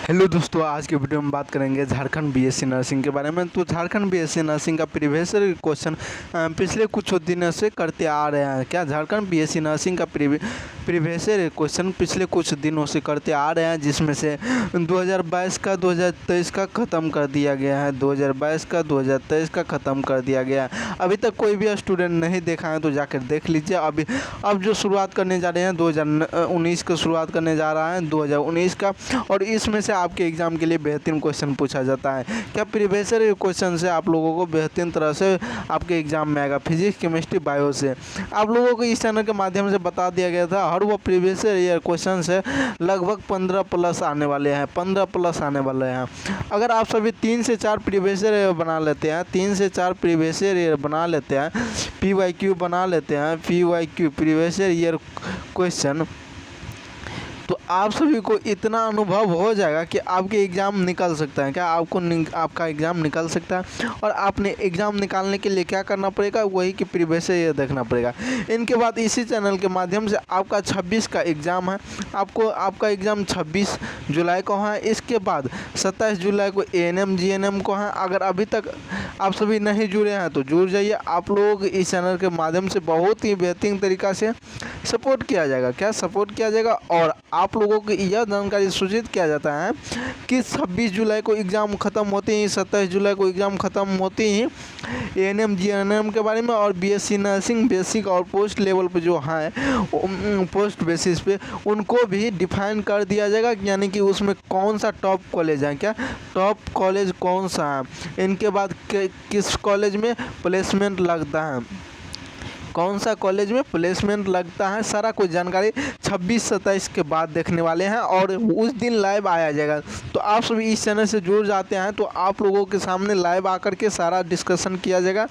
Hello दोस्तों, आज के वीडियो में बात करेंगे झारखंड बीएससी नर्सिंग के बारे में। तो झारखंड बीएससी नर्सिंग का प्रीवियस क्वेश्चन पिछले कुछ दिनों से करते आ रहे हैं। क्या झारखंड बीएससी नर्सिंग का प्रीवियस क्वेश्चन पिछले कुछ दिनों से करते आ रहे हैं, जिसमें से 2022 का 2023 का ख़त्म कर दिया गया है। 2022 का 2023 का ख़त्म कर दिया गया है। अभी तक कोई भी स्टूडेंट नहीं देखा है तो जाकर देख लीजिए। अब जो शुरुआत करने जा रहे हैं 2019 का शुरुआत करने जा रहा है 2019 का, और इसमें से आपके एग्ज़ाम के लिए बेहतरीन क्वेश्चन पूछा जाता है। क्या प्रीवियस क्वेश्चन से आप लोगों को बेहतरीन तरह से आपके एग्ज़ाम में आएगा। फिजिक्स, केमिस्ट्री, बायो से आप लोगों को इस चैनल के माध्यम से बता दिया गया था। हर वो प्रीवियस ईयर क्वेश्चन से लगभग 15 प्लस आने वाले हैं, 15 प्लस आने वाले हैं। अगर आप सभी 3 से 4 प्रीवियस ईयर बना लेते हैं, 3 से 4 प्रीवियस ईयर बना लेते हैं, PYQ बना लेते हैं, PYQ प्रीवियस ईयर क्वेश्चन, तो आप सभी को इतना अनुभव हो जाएगा कि आपके एग्ज़ाम निकल सकता है। क्या आपका एग्ज़ाम निकल सकता है। और आपने एग्ज़ाम निकालने के लिए क्या करना पड़ेगा, वही कि प्रीवियस ईयर देखना पड़ेगा। इनके बाद इसी चैनल के माध्यम से आपका 26 का एग्ज़ाम है। आपका एग्ज़ाम 26 जुलाई को है। इसके बाद 27 जुलाई को ANM GNM को है। अगर अभी तक आप सभी नहीं जुड़े हैं तो जुड़ जाइए। आप लोग इस चैनल के माध्यम से बहुत ही बेहतरीन तरीक़ा से सपोर्ट किया जाएगा। क्या सपोर्ट किया जाएगा, और आप लोगों को यह जानकारी सूचित किया जाता है कि 26 जुलाई को एग्ज़ाम ख़त्म होते ही, 27 जुलाई को एग्ज़ाम ख़त्म होते ही ANM GNM के बारे में और BSc नर्सिंग बेसिक और पोस्ट लेवल पे जो है पोस्ट बेसिस पे उनको भी डिफाइन कर दिया जाएगा। यानी कि उसमें कौन सा टॉप कॉलेज है, क्या टॉप कॉलेज कौन सा है, इनके बाद किस कॉलेज में प्लेसमेंट लगता है, कौन सा कॉलेज में प्लेसमेंट लगता है, सारा कुछ जानकारी 26-27 के बाद देखने वाले हैं और उस दिन लाइव आया जाएगा। तो आप सभी इस चैनल से जुड़ जाते हैं तो आप लोगों के सामने लाइव आकर के सारा डिस्कशन किया जाएगा।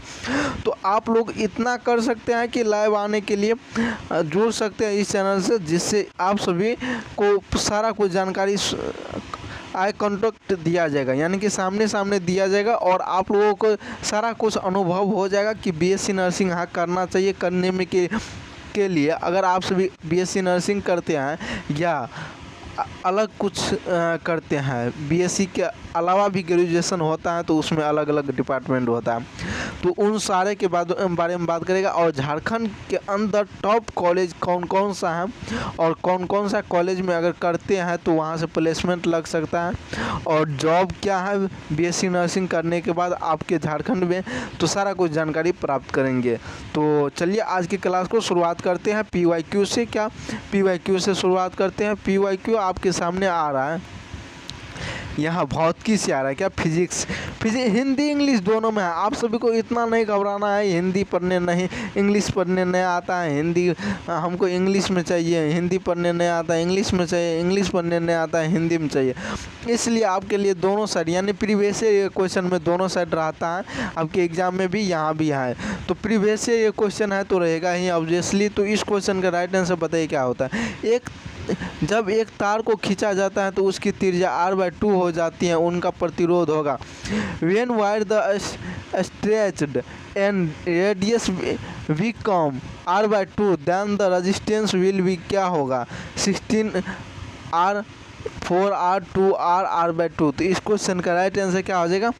तो आप लोग इतना कर सकते हैं कि लाइव आने के लिए जुड़ सकते हैं इस चैनल से, जिससे आप सभी को सारा कुछ जानकारी आई कॉन्टैक्ट दिया जाएगा, यानी कि सामने सामने दिया जाएगा और आप लोगों को सारा कुछ अनुभव हो जाएगा कि BSc नर्सिंग हाँ करना चाहिए। करने में के लिए अगर आप सभी BSc नर्सिंग करते हैं या अलग कुछ करते हैं, BSc के अलावा भी ग्रेजुएशन होता है तो उसमें अलग अलग डिपार्टमेंट होता है, तो उन सारे के बारे में बात करेगा। और झारखंड के अंदर टॉप कॉलेज कौन कौन सा है और कौन कौन सा कॉलेज में अगर करते हैं तो वहाँ से प्लेसमेंट लग सकता है, और जॉब क्या है BSc नर्सिंग करने के बाद आपके झारखंड में, तो सारा कुछ जानकारी प्राप्त करेंगे। तो चलिए आज की क्लास को शुरुआत करते हैं PYQ से। क्या PYQ से शुरुआत करते हैं। PYQ आपके सामने आ रहा है, यहाँ भौतिकी से आ रहा है। क्या फिजिक्स हिंदी इंग्लिश दोनों में है। आप सभी को इतना नहीं घबराना है हिंदी पढ़ने नहीं, इंग्लिश पढ़ने नहीं आता है, हिंदी हमको इंग्लिश में चाहिए, हिंदी पढ़ने नहीं आता है इंग्लिश में चाहिए, इंग्लिश पढ़ने नहीं आता है हिंदी में चाहिए। इसलिए आपके लिए दोनों साइड, यानी प्रीवियस क्वेश्चन में दोनों साइड रहता है, आपके एग्जाम में भी यहाँ भी है। तो प्रीवियस ये क्वेश्चन है तो रहेगा ही ऑब्वियसली। तो इस क्वेश्चन का राइट आंसर बताइए क्या होता है। जब एक तार को खींचा जाता है तो उसकी त्रिज्या r/2 हो जाती है, उनका प्रतिरोध होगा। When wire the stretched and radius become r/2 then the resistance will be क्या होगा 16r 4r 2r r/2। तो इस क्वेश्चन का राइट आंसर क्या हो जाएगा,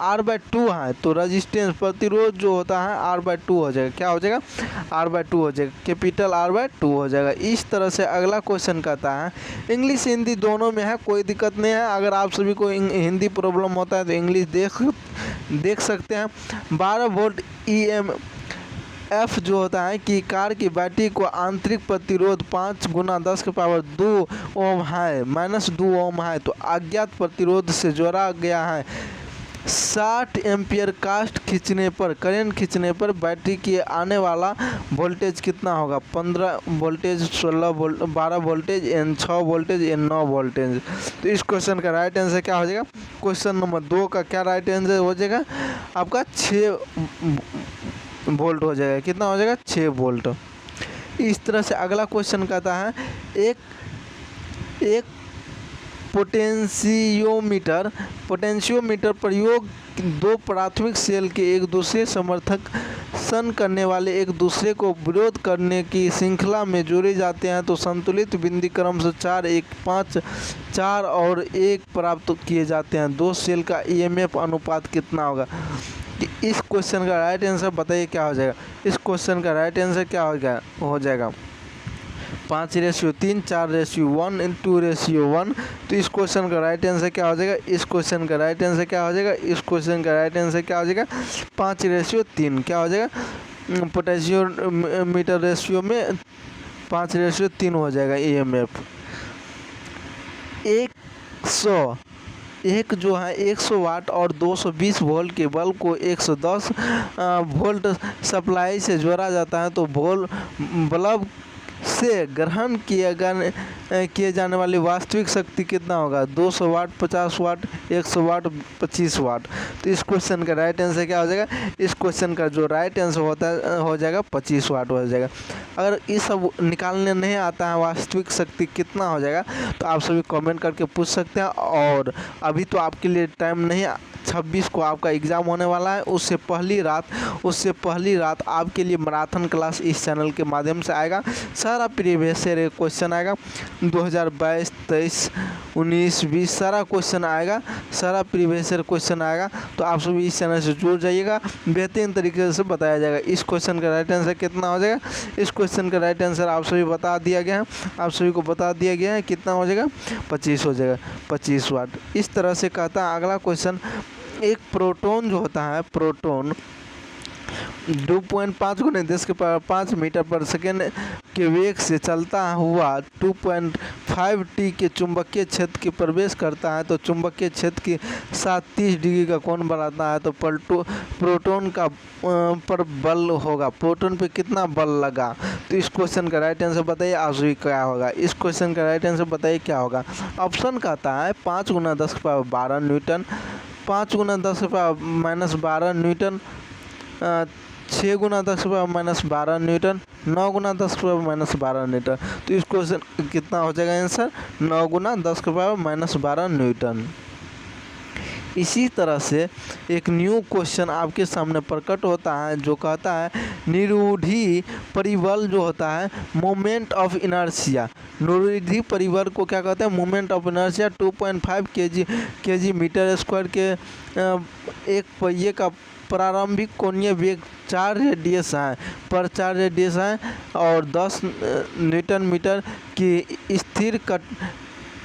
r/2 है तो रेजिस्टेंस प्रतिरोध जो होता है r/2 हो जाएगा। क्या हो जाएगा r/2 हो जाएगा, कैपिटल r/2 हो जाएगा। इस तरह से अगला क्वेश्चन कहता है, इंग्लिश हिंदी दोनों में है, कोई दिक्कत नहीं है। अगर आप सभी को हिंदी प्रॉब्लम होता है तो इंग्लिश देख सकते हैं। 12 वोल्ट EMF जो होता है कि कार की बैटरी को आंतरिक प्रतिरोध 5 × 10⁻2 ओम है, -2 ओम है, तो अज्ञात प्रतिरोध से जोड़ा गया है। 60 एम्पियर करंट खींचने पर बैटरी के आने वाला वोल्टेज कितना होगा, 15 voltage, 16 volt, 12 voltage, N6 voltage, N9 voltage. तो इस क्वेश्चन का राइट आंसर क्या हो जाएगा, क्वेश्चन नंबर 2 का क्या राइट आंसर हो जाएगा आपका 6 वोल्ट हो जाएगा। कितना हो जाएगा 6 वोल्ट। इस तरह से अगला क्वेश्चन कहता है, एक पोटेंशियोमीटर प्रयोग 2 प्राथमिक सेल के एक दूसरे समर्थक घर्षण करने वाले एक दूसरे को विरोध करने की श्रृंखला में जोड़े जाते हैं तो संतुलित बिंदु क्रम से 4, 1, 5, 4 और 1 प्राप्त किए जाते हैं। दो सेल का ईएमएफ अनुपात कितना होगा? इस क्वेश्चन का राइट आंसर बताइए क्या हो जाएगा? इस क्वेश्चन का राइट आंसर क्या हो जाएगा? 5:3, 4:1, 2:1। तो इस क्वेश्चन का राइट आंसर क्या हो जाएगा? इस क्वेश्चन का राइट आंसर क्या हो जाएगा? इस क्वेश्चन का राइट आंसर क्या हो जाएगा? 5:3 क्या हो जाएगा? पोटेशियोमीटर रेशियो में 5:3 हो जाएगा ईएमएफ। 100 जो है 100 वाट और 220 वोल्ट के बल्ब को 110 वोल्ट सप्लाई से जोड़ा जाता है तो बल्ब से ग्रहण किए जाने वाली वास्तविक शक्ति कितना होगा? 200 वाट, 50 वाट, 100 वाट, 25 वाट। तो इस क्वेश्चन का राइट आंसर क्या हो जाएगा? इस क्वेश्चन का जो राइट आंसर हो जाएगा 25 वाट हो जाएगा। अगर ये सब निकालने नहीं आता है वास्तविक शक्ति कितना हो जाएगा तो आप सभी कमेंट करके पूछ सकते हैं। और अभी तो आपके लिए टाइम नहीं, 26 को आपका एग्ज़ाम होने वाला है। उससे पहली रात आपके लिए मैराथन क्लास इस चैनल के माध्यम से आएगा। सारा प्रीवियस ईयर क्वेश्चन आएगा, 2022, 23, 19, 20 सारा क्वेश्चन आएगा, सारा प्रीवियस ईयर क्वेश्चन आएगा। तो आप सभी इस चैनल से जुड़ जाइएगा, बेहतरीन तरीके से बताया जाएगा। इस क्वेश्चन का राइट आंसर कितना हो जाएगा? इस क्वेश्चन का राइट आंसर आप सभी बता दिया गया है, आप सभी को बता दिया गया है। कितना हो जाएगा? 25 हो जाएगा, 25 वाट। इस तरह से कहता है अगला क्वेश्चन। एक प्रोटॉन जो होता है, प्रोटॉन 2.5 × 10⁵ मीटर पर सेकेंड के वेग से चलता हुआ 2.5 t के चुंबकीय क्षेत्र के प्रवेश करता है तो चुंबकीय क्षेत्र के साथ 30 डिग्री का कोण बनाता है तो प्रोटॉन का पर बल होगा। प्रोटॉन पे कितना बल लगा? तो इस क्वेश्चन का राइट आंसर बताइए आप सभी क्या होगा? इस क्वेश्चन का राइट आंसर बताइए क्या होगा? ऑप्शन कहता है 5 × 10⁻12 न्यूटन, 5 × 10⁻−12 न्यूटन, 6 × 10⁻−12 न्यूटन, 9 × 10⁻−12 न्यूटन। तो इस क्वेश्चन कितना हो जाएगा आंसर? 9 × 10⁻−12 न्यूटन। इसी तरह से एक न्यू क्वेश्चन आपके सामने प्रकट होता है जो कहता है निरूढ़ी परिबल जो होता है मोमेंट ऑफ इनर्शिया। निरूढ़ी परिबल को क्या कहते हैं? Moment of inertia 2.5 kg metre square के एक पहिए का प्रारंभिक कोणीय वेग 4 रेडियस है पर 4 रेडियस है और 10 न्यूटन मीटर की स्थिर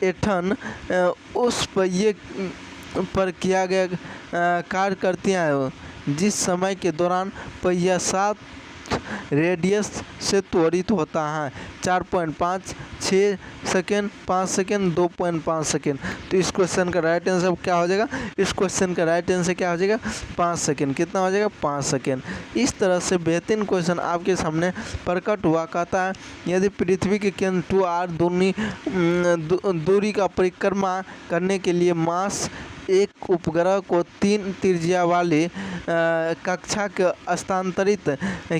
ऐंठन उस पहिए पर किया गया कार्य करती हैं जिस समय के दौरान पहिया 7 रेडियस से त्वरित होता है। 4.5, 6 सेकेंड, 5 सेकेंड, 2.5 सेकेंड। तो इस क्वेश्चन का राइट आंसर क्या हो जाएगा? इस क्वेश्चन का राइट आंसर क्या हो जाएगा? 5 सेकेंड। कितना हो जाएगा? 5 सेकेंड। इस तरह से बेहतरीन क्वेश्चन आपके सामने प्रकट हुआ। कहता है यदि पृथ्वी के केंद्र 2r दूरी का परिक्रमा करने के लिए मास एक उपग्रह को 3 त्रिज्या वाली कक्षा के स्थानांतरित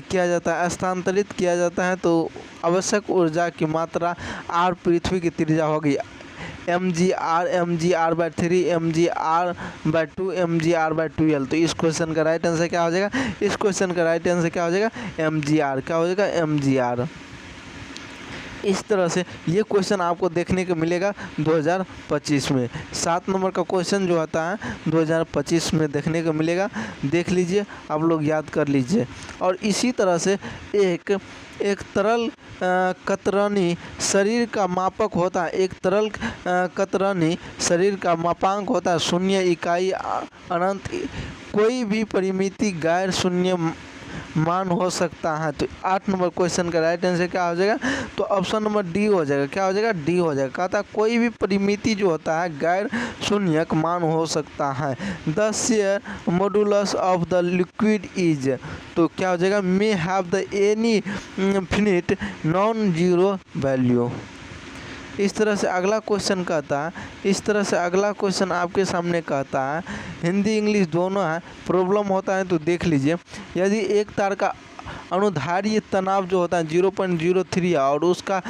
किया जाता है तो आवश्यक ऊर्जा की मात्रा r पृथ्वी की त्रिज्या होगी mgr/3 mgr/2 mgr/2l। तो इस क्वेश्चन का राइट आंसर क्या हो जाएगा? इस क्वेश्चन का राइट आंसर क्या हो जाएगा? mgr। क्या हो जाएगा? mgr। इस तरह से ये क्वेश्चन आपको देखने को मिलेगा 2025 में। 7 नंबर का क्वेश्चन जो आता है 2025 में देखने को मिलेगा। देख लीजिए, आप लोग याद कर लीजिए। और इसी तरह से एक तरल कतरनी शरीर का मापक होता है। एक तरल कतरनी शरीर का मापांक होता है 0 इकाई अनंत। कोई भी परिमिति गैर शून्य मान हो सकता है। तो 8 नंबर क्वेश्चन का राइट आंसर क्या हो जाएगा? तो ऑप्शन नंबर डी हो जाएगा। क्या हो जाएगा? डी हो जाएगा। कहता है कोई भी परिमिति जो होता है गैर शून्यक मान हो सकता है। The share modulus of the liquid is, तो क्या हो जाएगा? May have the any infinite non zero value. इस तरह से अगला क्वेश्चन कहता है, इस तरह से अगला क्वेश्चन आपके सामने कहता है, हिंदी इंग्लिश दोनों है, प्रॉब्लम होता है तो देख लीजिए। यदि एक तार का अनुधार्य तनाव जो होता है 0.03 और उसका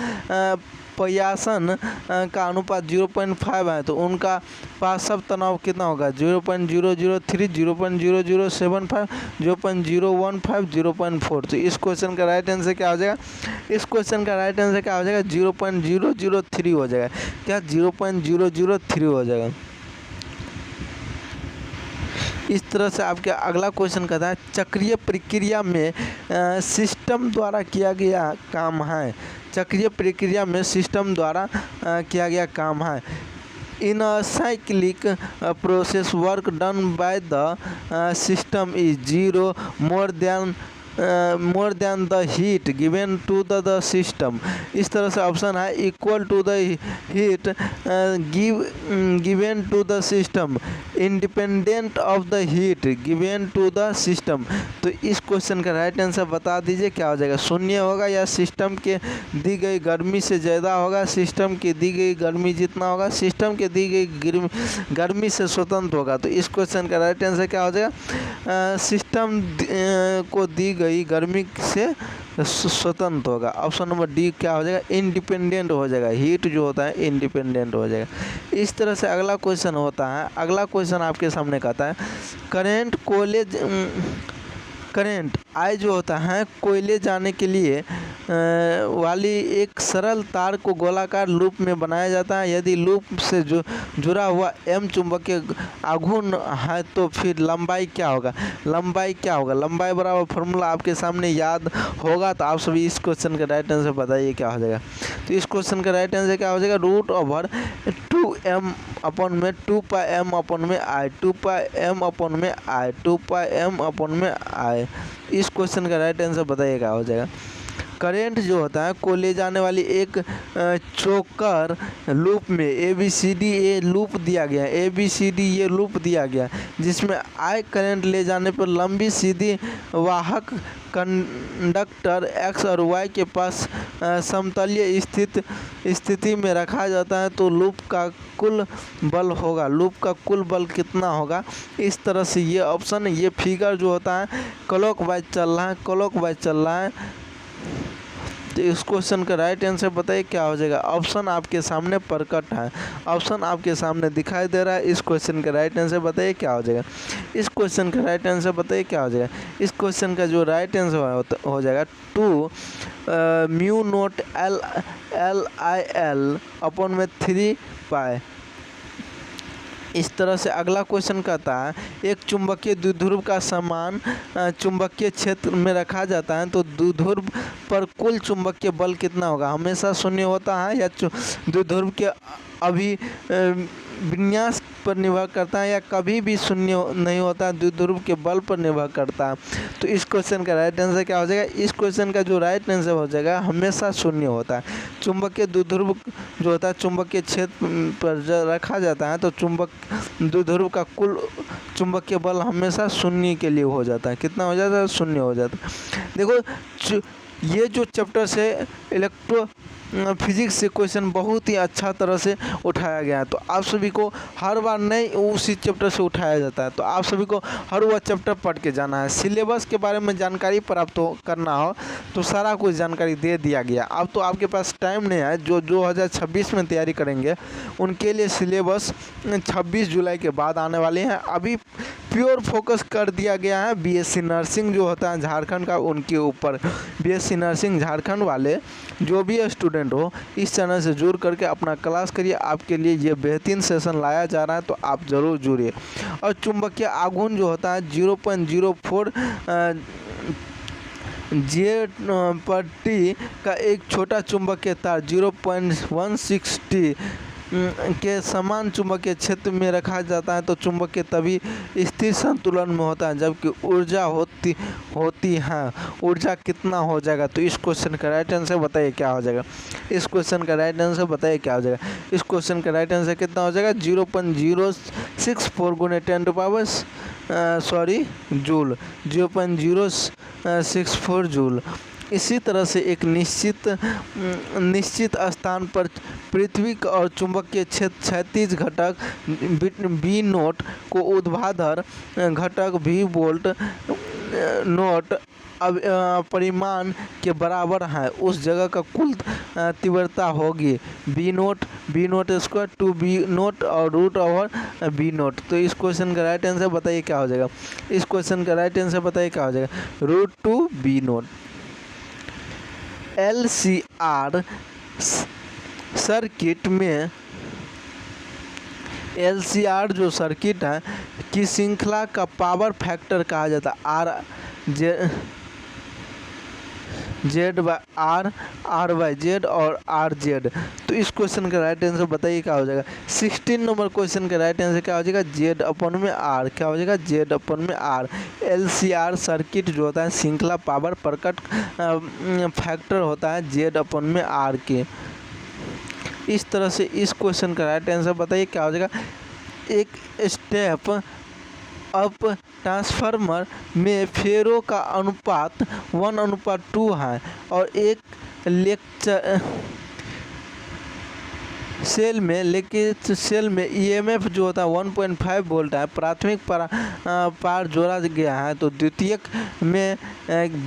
प्रयासन का अनुपात 0.5 है तो उनका पास सब तनाव कितना होगा 0.003, 0.0075, 0.015, 0.4। तो इस क्वेश्चन का राइट आंसर क्या हो जाएगा, इस क्वेश्चन का राइट आंसर क्या हो जाएगा 0.003 हो जाएगा। क्या 0.003 हो जाएगा। इस तरह से आपके अगला क्वेश्चन कहता है चक्रीय प्रक्रिया में सिस्टम द्वारा किया गया काम है। चक्रीय प्रक्रिया में सिस्टम द्वारा किया गया काम है। In a cyclic process, work done by the system is zero more than the heat given to the system। इस तरह से ऑप्शन है equal to the heat given to the system independent of the heat given to the system. तो इस question का right answer बता दीजिए क्या हो जाएगा, शून्य होगा या सिस्टम के दी गई गर्मी से ज़्यादा होगा, सिस्टम की दी गई गर्मी जितना होगा, सिस्टम के दी गई गर्मी से स्वतंत्र होगा। तो इस क्वेश्चन का राइट आंसर क्या हो जाएगा, सिस्टम को दी गई गर्मी से स्वतंत्र होगा। ऑप्शन नंबर डी क्या हो जाएगा, इंडिपेंडेंट हो जाएगा। हीट जो होता है इंडिपेंडेंट हो जाएगा। इस तरह से अगला क्वेश्चन होता है, अगला क्वेश्चन आपके सामने कहता है करंट आई जो होता है कोयले जाने के लिए वाली एक सरल तार को गोलाकार लूप में बनाया जाता है। यदि लूप से जुड़ा हुआ m चुंबकीय आघूर्ण है तो फिर लंबाई क्या होगा, लंबाई क्या होगा, लंबाई बराबर फार्मूला आपके सामने याद होगा। तो आप सभी इस क्वेश्चन का राइट आंसर बताइए क्या हो जाएगा। तो इस क्वेश्चन का राइट आंसर क्या हो जाएगा, √2m अपन में 2πm अपन में i, 2πm अपन में i, 2πm अपन में i। इस क्वेश्चन का राइट आंसर बताइए क्या हो जाएगा। करंट जो होता है को ले जाने वाली एक चोकर लूप में ABCD ये लूप दिया गया है, ABCD ये लूप दिया गया जिसमें I करंट ले जाने पर लंबी सीधी वाहक कंडक्टर X और Y के पास समतलीय स्थिति में रखा जाता है तो लूप का कुल बल होगा, लूप का कुल बल कितना होगा। इस तरह से ये ऑप्शन, ये फिगर जो होता है क्लॉकवाइज चल रहा है, क्लॉकवाइज चल रहा है। तो इस क्वेश्चन का राइट आंसर बताइए क्या हो जाएगा। ऑप्शन आपके सामने प्रकट है, ऑप्शन आपके सामने दिखाई दे रहा है। इस क्वेश्चन का राइट आंसर बताइए क्या हो जाएगा। इस क्वेश्चन का राइट आंसर बताइए क्या हो जाएगा। इस क्वेश्चन का जो राइट आंसर हो जाएगा 2 μ0 LIL अपन में 3π। इस तरह से अगला क्वेश्चन कहता है एक चुंबकीय द्विध्रुव का समान चुंबकीय क्षेत्र में रखा जाता है तो द्विध्रुव पर कुल चुंबकीय बल कितना होगा। हमेशा शून्य होता है या द्विध्रुव के विन्यास पर निर्भर करता है या कभी भी शून्य नहीं होता, द्विध्रुव के बल पर निर्भर करता है। तो इस क्वेश्चन का राइट आंसर क्या हो जाएगा। इस क्वेश्चन का जो राइट आंसर हो जाएगा हमेशा शून्य होता है। चुंबकीय द्विध्रुव जो होता है चुंबकीय क्षेत्र पर रखा जाता है तो द्विध्रुव का कुल चुंबकीय बल हमेशा शून्य के लिए हो जाता है। कितना हो जाता है, शून्य हो जाता है। देखो ये जो चैप्टर से इलेक्ट्रो फिजिक्स से क्वेश्चन बहुत ही अच्छा तरह से उठाया गया है। तो आप सभी को हर बार नहीं उसी चैप्टर से उठाया जाता है, तो आप सभी को हर वह चैप्टर पढ़ के जाना है। सिलेबस के बारे में जानकारी प्राप्त करना हो तो सारा कुछ जानकारी दे दिया गया। अब तो आपके पास टाइम नहीं है, जो 2026 में तैयारी करेंगे उनके लिए सिलेबस 26 जुलाई के बाद आने वाले हैं। अभी प्योर फोकस कर दिया गया है BSc नर्सिंग जो होता है झारखंड का, उनके ऊपर। BSc नर्सिंग झारखंड वाले जो भी स्टूडेंट हो इस चैनल से जुड़ करके अपना क्लास करिए। आपके लिए ये बेहतरीन सेशन लाया जा रहा है तो आप ज़रूर जुड़िए। और चुंबकीय आघूर्ण जो होता है 0.04 J/T का एक छोटा चुंबकीय तार 0.16 T के समान चुंबकीय क्षेत्र में रखा जाता है तो चुंबकीय तभी स्थिर संतुलन में होता है जबकि ऊर्जा होती है। ऊर्जा कितना हो जाएगा। तो इस क्वेश्चन का राइट आंसर बताइए क्या हो जाएगा। इस क्वेश्चन का राइट आंसर बताइए क्या हो जाएगा। इस क्वेश्चन का राइट आंसर कितना हो जाएगा 0.064 × 10 जूल, 0.064 जूल। इसी तरह से एक निश्चित स्थान पर पृथ्वी और चुंबकीय क्षेत्र क्षैतिज घटक V0 को ऊर्ध्वाधर घटक V वोल्ट नोट अब परिमाण के बराबर है उस जगह का कुल तीव्रता होगी B not square to B not और रूट ओवर बी नोट। तो इस क्वेश्चन का राइट आंसर बताइए क्या हो जाएगा। इस क्वेश्चन का राइट आंसर बताइए क्या हो जाएगा, root two B not. LCR circuit में LCR जो सर्किट है की श्रृंखला का पावर फैक्टर कहा जाता है R Z by R by Z और आर जेड। तो इस क्वेश्चन का राइट आंसर बताइए क्या हो जाएगा। 16 नंबर क्वेश्चन का राइट आंसर क्या हो जाएगा, जेड अपन में आर। क्या हो जाएगा, जेड अपन में आर। LCR सर्किट जो होता है श्रृंखला पावर प्रकट फैक्टर होता है जेड अपन में आर के। इस तरह से इस क्वेश्चन का राइट आंसर बताइए क्या हो जाएगा। एक स्टेप अप ट्रांसफार्मर में फेरो का अनुपात 1:2 है और एक लेक्चर सेल में EMF जो होता है 1.5 वोल्ट है, प्राथमिक पार जोड़ा गया है तो द्वितीयक में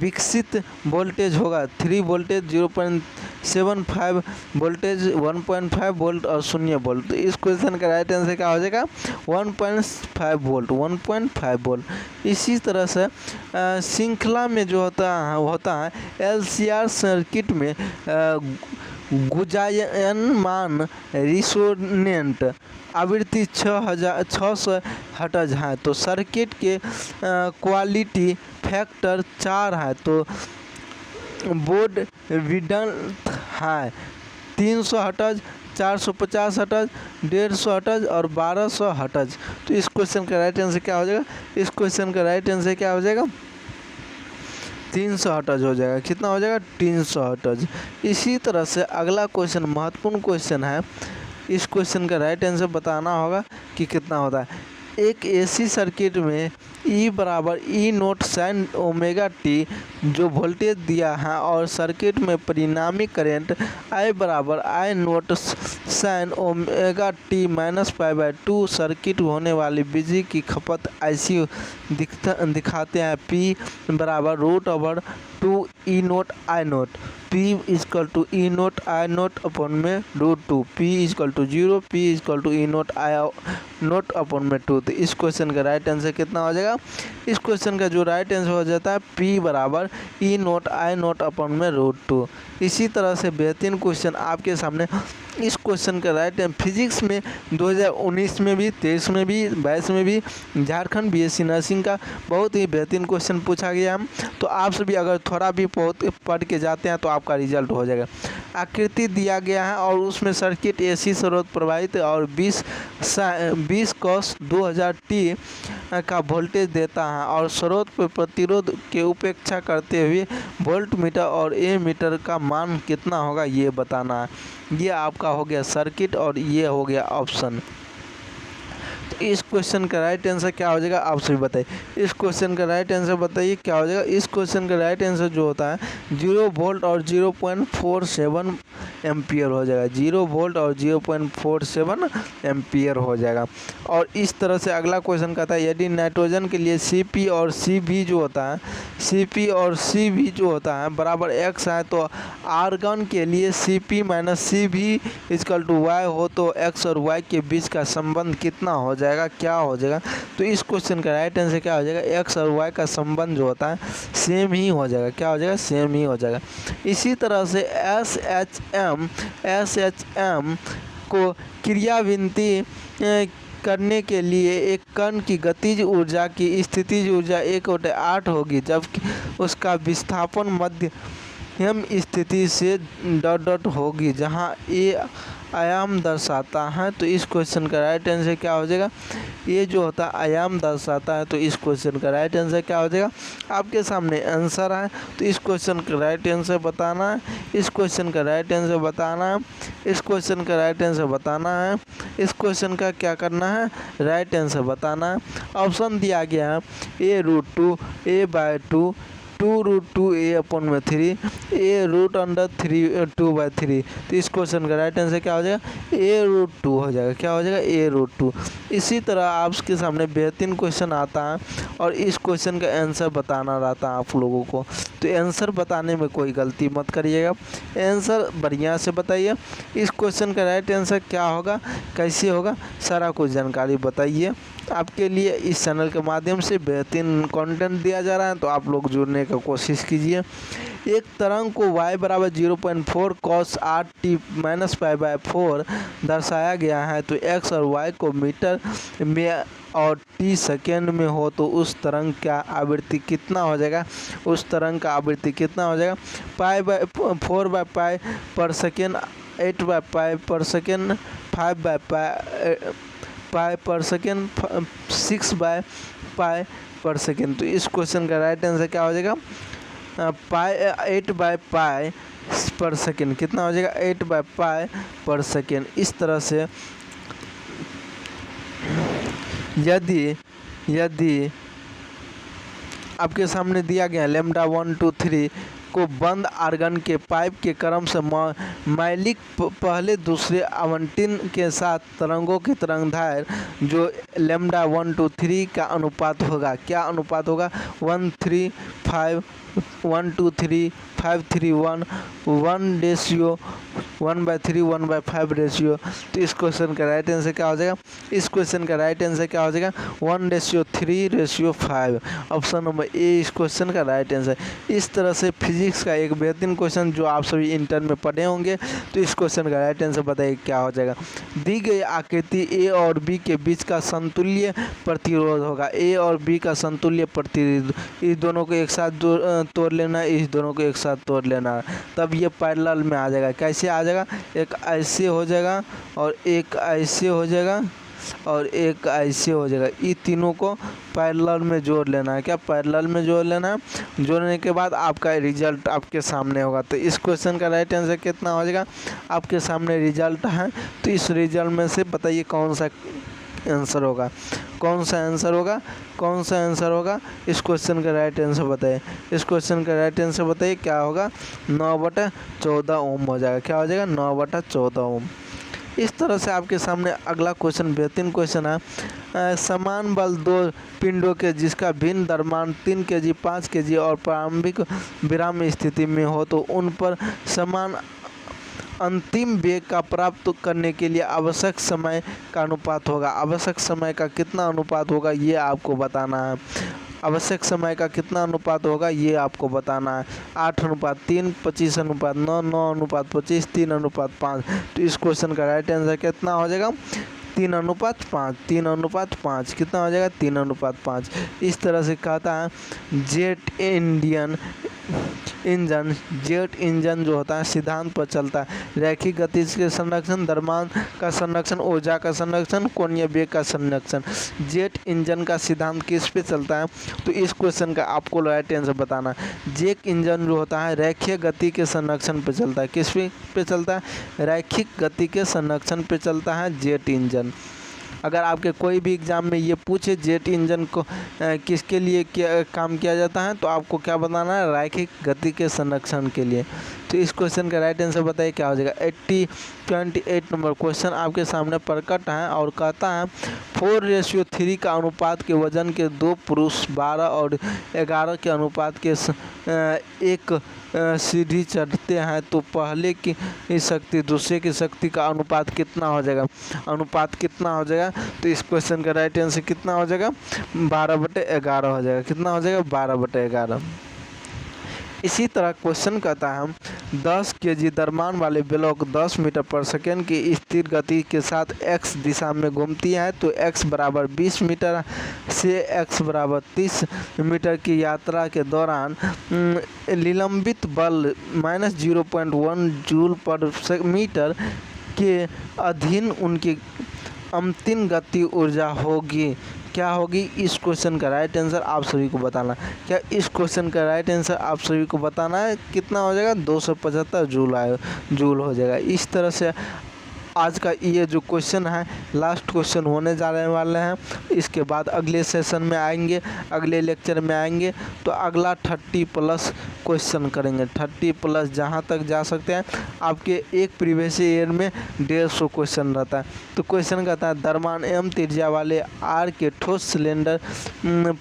विकसित वोल्टेज होगा 3 वोल्टेज 0.75 वोल्टेज 1.5 वोल्ट और 0 वोल्ट। तो इस क्वेश्चन का राइट आंसर क्या हो जाएगा, 1.5 वोल्ट 1.5 वोल्ट। इसी तरह से श्रृंखला में जो होता है LCR सर्किट में गुंजायमान रिसोनेंट आवृत्ति 600 हर्ट्ज है तो सर्किट के क्वालिटी फैक्टर 4 है तो बोर्ड विड्थ है 300 हर्ट्ज 450 हर्ट्ज 150 हर्ट्ज और 1200 हर्ट्ज। तो इस क्वेश्चन का राइट आंसर क्या हो जाएगा, इस क्वेश्चन का राइट आंसर क्या हो जाएगा, 300 हर्ट्ज हो जाएगा। कितना हो जाएगा, 300 हर्ट्ज। इसी तरह से अगला क्वेश्चन महत्वपूर्ण क्वेश्चन है। इस क्वेश्चन का राइट आंसर बताना होगा कि कितना होता है। एक AC सर्किट में E बराबर E naught sine omega T जो वोल्टेज दिया है और सर्किट में परिणामी करंट I बराबर I naught sine omega T minus π/2 circuit होने वाली बिजली की खपत IC दिखाते हैं P बराबर root over 2 E naught I naught. P equal to E naught I naught upon में root 2, P equal to 0, P equal to E naught I naught upon में 2। तो इस क्वेश्चन का राइट आंसर कितना हो जाएगा, इस क्वेश्चन का जो राइट आंसर हो जाता है P बराबर E naught I naught upon में रूट 2। इसी तरह से बेहतरीन क्वेश्चन आपके सामने। इस क्वेश्चन का राइट फिजिक्स में 2019 में भी 23 में भी 22 में भी झारखंड BSc नर्सिंग का बहुत ही बेहतरीन क्वेश्चन पूछा गया है। तो आप सभी अगर थोड़ा भी पढ़ के जाते हैं तो आपका रिजल्ट हो जाएगा। आकृति दिया गया है और उसमें सर्किट AC स्रोत प्रवाहित और 20 cos 2000 T का वोल्टेज देता है और स्रोत पर प्रतिरोध के उपेक्षा करते हुए वोल्ट मीटर और एमीटर का मान कितना होगा ये बताना है। ये आपका हो गया सर्किट और ये हो गया ऑप्शन। तो इस क्वेश्चन का राइट आंसर क्या हो जाएगा आप सभी बताइए। इस क्वेश्चन का राइट आंसर बताइए क्या हो जाएगा। इस क्वेश्चन का राइट आंसर जो होता है 0 वोल्ट और 0.47 एम्पियर हो जाएगा, 0 वोल्ट और 0.47 एम्पियर हो जाएगा। और इस तरह से अगला क्वेश्चन कहता है यदि नाइट्रोजन के लिए Cp और Cv जो होता है Cp और Cv जो होता है बराबर x है तो आर्गन के लिए Cp minus Cv equal to y हो तो x और y के बीच का संबंध कितना हो जाएगा, क्या हो जाएगा। तो इस क्वेश्चन का राइट आंसर क्या हो जाएगा, x और y का संबंध जो होता है सेम ही हो जाएगा। क्या हो जाएगा, सेम ही हो जाएगा। इसी तरह से SHM को क्रियाविनती करने के लिए एक कण की गतिज ऊर्जा की स्थितिज ऊर्जा 1/8 होगी जबकि उसका विस्थापन मध्यम स्थिति से डॉट होगी जहां A आयाम दर्शाता है। तो इस क्वेश्चन का राइट आंसर क्या हो जाएगा, ये जो होता है आयाम दर्शाता है। तो इस क्वेश्चन का राइट आंसर क्या हो जाएगा, आपके सामने आंसर है। तो इस क्वेश्चन का राइट आंसर बताना है, इस क्वेश्चन का राइट आंसर बताना है, इस क्वेश्चन का राइट आंसर बताना है, इस क्वेश्चन का क्या करना है, राइट आंसर बताना है। ऑप्शन दिया गया है A√2 A/2 2√2a/3 a√2/3। तो इस क्वेश्चन का राइट आंसर क्या हो जाएगा, a√2 हो जाएगा। क्या हो जाएगा, a√2। इसी तरह आपके सामने बेहतरीन क्वेश्चन आता है और इस क्वेश्चन का आंसर बताना रहता है आप लोगों को। तो आंसर बताने में कोई गलती मत करिएगा, आंसर बढ़िया से बताइए। इस क्वेश्चन का राइट आंसर क्या होगा, कैसे होगा, सारा कुछ जानकारी बताइए। आपके लिए इस चैनल के माध्यम से बेहतरीन कंटेंट दिया जा रहा है, तो आप लोग जुड़ने का कोशिश कीजिए। एक तरंग को y बराबर 0.4 cos 8t-π/4 दर्शाया गया है, तो x और y को मीटर में और t सेकेंड में हो तो उस तरंग का आवृत्ति कितना हो जाएगा, उस तरंग का आवृत्ति कितना हो जाएगा। 4/π पर सेकेंड, 8/π पर सेकेंड, 5/π पर सेकेंड, 6/π पर सेकेंड। तो इस क्वेश्चन का राइट आंसर क्या हो जाएगा, 8/π पर सेकेंड। कितना हो जाएगा, 8/π पर सेकेंड। इस तरह से यदि आपके सामने दिया गया लैम्डा 1 2 3 को बंद आर्गन के पाइप के क्रम से मैलिक पहले दूसरे आवंटन के साथ तरंगों की तरंगदैर्घ्य जो लैम्डा 1 2 3 का अनुपात होगा। क्या अनुपात होगा, 1 3 5 1 2 3 5 3 1 1/3 1/5 रेशियो। तो इस क्वेश्चन का राइट आंसर क्या हो जाएगा, इस क्वेश्चन का राइट आंसर क्या हो जाएगा, 1:3:5। ऑप्शन नंबर ए इस क्वेश्चन का राइट आंसर। इस तरह से फिजिक्स का एक बेहतरीन क्वेश्चन जो आप सभी इंटर में पढ़े होंगे, तो इस क्वेश्चन का राइट आंसर बताइए क्या हो जाएगा। दी गई आकृति ए और बी के बीच का समतुल्य प्रतिरोध होगा। ए और बी का समतुल्य प्रतिरोध, इस दोनों को एक साथ तोड़ लेना, इस दोनों को एक साथ तोड़ लेना, तब ये पैरेलल में आ जाएगा। कैसे आ जाएगा, एक ऐसे हो जाएगा और एक ऐसे हो जाएगा और एक ऐसे हो जाएगा। ये तीनों को पैरेलल में जोड़ लेना है। क्या पैरेलल में जोड़ लेना है, जोड़ने के बाद आपका रिजल्ट आपके सामने होगा। तो इस क्वेश्चन का राइट आंसर कितना हो जाएगा, आपके सामने रिजल्ट है, तो इस रिजल्ट में से बताइए कौन सा आंसर होगा, कौन सा आंसर होगा, कौन सा आंसर होगा। इस क्वेश्चन का राइट आंसर बताइए, इस क्वेश्चन का राइट आंसर बताइए क्या होगा, 9/14 ओम हो जाएगा। क्या हो जाएगा, 9/14 ओम। इस तरह से आपके सामने अगला क्वेश्चन बेहतरीन क्वेश्चन है। समान बल दो पिंडों के जिसका भिन्न द्रव्यमान 3 kg 5 kg और प्रारंभिक विराम स्थिति में हो तो उन पर समान अंतिम वेग का प्राप्त करने के लिए आवश्यक समय का अनुपात होगा। आवश्यक समय का कितना अनुपात होगा ये आपको बताना है। आवश्यक समय का कितना अनुपात होगा ये आपको बताना है। 8:3, 25:9, 9:25, 3:5। तो इस क्वेश्चन का राइट आंसर कितना हो जाएगा, 3:5, 3:5। कितना हो जाएगा, 3:5। इस तरह से कहता है जेट इंजन जो होता है सिद्धांत पर चलता है। रैखिक गति के संरक्षण, द्रव्यमान का संरक्षण, ऊर्जा का संरक्षण, कोणीय वेग का संरक्षण। जेट इंजन का सिद्धांत किस पे चलता है, तो इस क्वेश्चन का आपको राइट आंसर बताना है। जेट इंजन जो होता है रैखिक गति के संरक्षण पे चलता है। किस पे चलता है, रैखिक गति के संरक्षण पे चलता है जेट इंजन। अगर आपके कोई भी एग्ज़ाम में ये पूछे जेट इंजन को किसके लिए क्या काम किया जाता है, तो आपको क्या बताना है, रैखिक गति के संरक्षण के लिए। तो इस क्वेश्चन का राइट आंसर बताइए क्या हो जाएगा। 28 नंबर क्वेश्चन आपके सामने प्रकट है और कहता है 4:3 का अनुपात के वजन के 2 पुरुष 12 और 11 के अनुपात के एक सीढ़ी चढ़ते हैं तो पहले की शक्ति दूसरे की शक्ति का अनुपात कितना हो जाएगा, अनुपात कितना हो जाएगा। तो इस क्वेश्चन का राइट आंसर कितना हो जाएगा, 12/11 हो जाएगा। कितना हो जाएगा, 12/11। इसी तरह क्वेश्चन कहता है 10 kg द्रव्यमान वाले ब्लॉक 10 मीटर पर सेकेंड की स्थिर गति के साथ x दिशा में घूमती है तो x बराबर 20 मीटर से x बराबर 30 मीटर की यात्रा के दौरान निलंबित बल -0.1 जूल पर मीटर के अधीन उनकी अंतिम गति ऊर्जा होगी। क्या होगी, इस क्वेश्चन का राइट आंसर आप सभी को बताना। क्या इस क्वेश्चन का राइट आंसर आप सभी को बताना है, कितना हो जाएगा, 275 जूल हो जाएगा। इस तरह से आज का ये जो क्वेश्चन है लास्ट क्वेश्चन होने जाने वाले हैं। इसके बाद अगले सेशन में आएंगे, अगले लेक्चर में आएंगे तो अगला 30+ क्वेश्चन करेंगे। 30+ जहाँ तक जा सकते हैं। आपके एक प्रीवियस ईयर में 150 क्वेश्चन रहता है। तो क्वेश्चन कहता है द्रव्यमान एम त्रिज्या वाले आर के ठोस सिलेंडर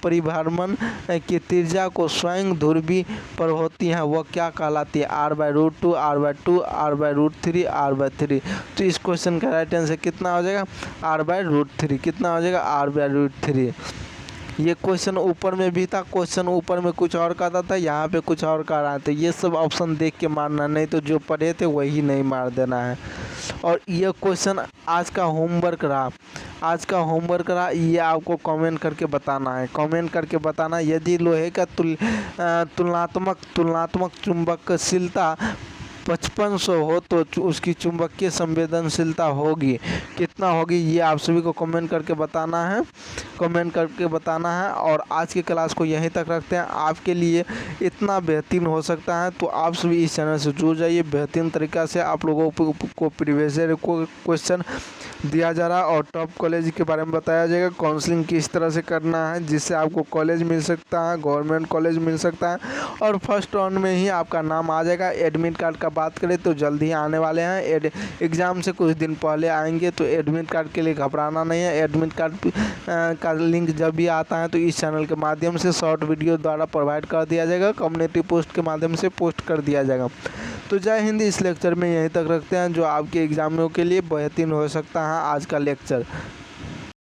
परिभ्रमण की त्रिज्या को स्वयं ध्रुवी पर होती है वह क्या कहलाती है? r/√2, r/2, r/√3, r/3। तो इस क्वेश्चन का राइट आंसर कितना हो जाएगा? r/√3। कितना हो जाएगा? r/√3। ये क्वेश्चन ऊपर में भी था, क्वेश्चन ऊपर में कुछ और कहता था, यहाँ पे कुछ और कह रहा था। ये सब ऑप्शन देख के मारना, नहीं तो जो पढ़े थे वही नहीं मार देना है। और ये क्वेश्चन आज का होमवर्क रहा, आज का होमवर्क रहा, ये आपको कमेंट करके बताना है। कमेंट करके बताना यदि लोहे का तुलनात्मक चुंबकशीलता 5500 हो तो उसकी चुंबकीय संवेदनशीलता होगी कितना होगी, ये आप सभी को कमेंट करके बताना है। कमेंट करके बताना है। और आज की क्लास को यहीं तक रखते हैं। आपके लिए इतना बेहतरीन हो सकता है तो आप सभी इस चैनल से जुड़ जाइए। बेहतरीन तरीक़ा से आप लोगों को प्रीवियस ईयर को क्वेश्चन दिया जा रहा और टॉप कॉलेज के बारे में बताया जाएगा। काउंसलिंग किस तरह से करना है जिससे आपको कॉलेज मिल सकता है, गवर्नमेंट कॉलेज मिल सकता है और फर्स्ट राउंड में ही आपका नाम आ जाएगा। एडमिट कार्ड का बात करें तो जल्द ही आने वाले हैं। एग्ज़ाम से कुछ दिन पहले आएंगे तो एडमिट कार्ड के लिए घबराना नहीं है। एडमिट कार्ड का लिंक जब भी आता है तो इस चैनल के माध्यम से शॉर्ट वीडियो द्वारा प्रोवाइड कर दिया जाएगा, कम्युनिटी पोस्ट के माध्यम से पोस्ट कर दिया जाएगा। तो जय हिंद। इस लेक्चर में यहीं तक रखते हैं जो आपके एग्जामों के लिए बेहतरीन हो सकता है आज का लेक्चर।